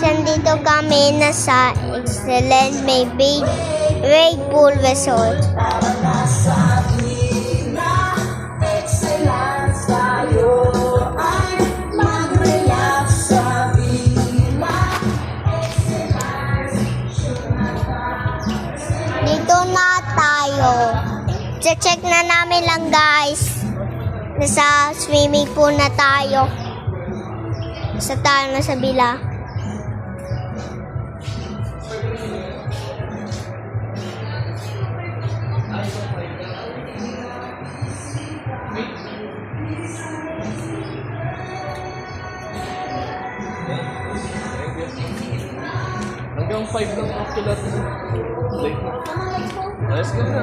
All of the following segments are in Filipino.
andito kami na sa Excellent May Wave Pool Resort. Dito na tayo. Check na namin lang guys. Nasa swimming pool na tayo. Sa bila. Hanggang 5 lang ang kilat. Late na. Ayos ka na.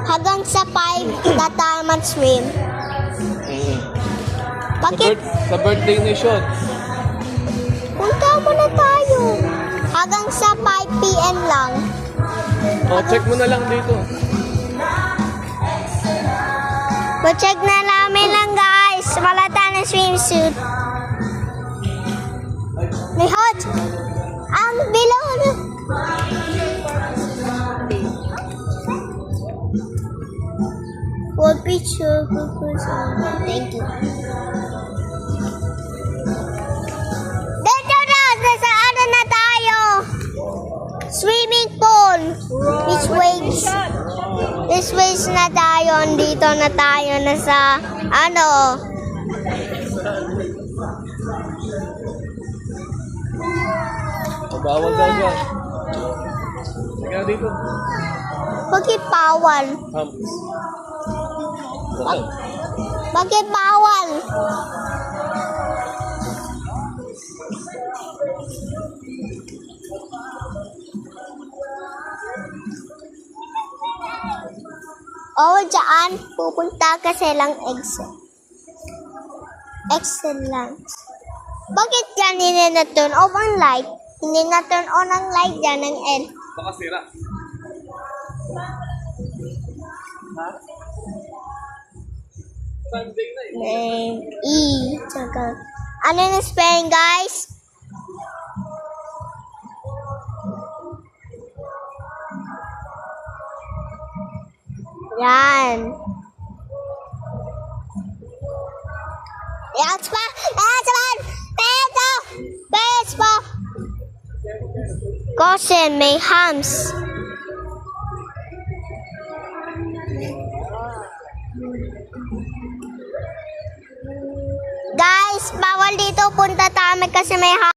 Hanggang sa 5 na tayo mag-swim. Bakit? Sa birthday ni Sean. Punta mo na tayo. Hanggang sa 5 p.m. lang. Oh, check mo na lang dito. Pa-check na namin lang guys. Wala tayo ng swimsuit. May hot. Ang bilang ano. One picture. Thank you. Dito na. Nasa ano na tayo. Swimming pool. Which waves? This ways na tayo. Dito na tayo. Nasa ano. Bawal daw dyan. Sige dito. Bakit bawal? Bakit bawal? Oo, dyan. Pupunta kasi lang excellent. Bakit yan hindi na-turn off ang light? Hindi na-turn on ang light dyan ng L. Baka sira. Ha? Sunday na eh. Name E. Tsaka. Ano yung spelling, guys? Yan. Yan pa. Peso. Cousin, may hams. Guys, bawal dito punta tayo kasi may hams.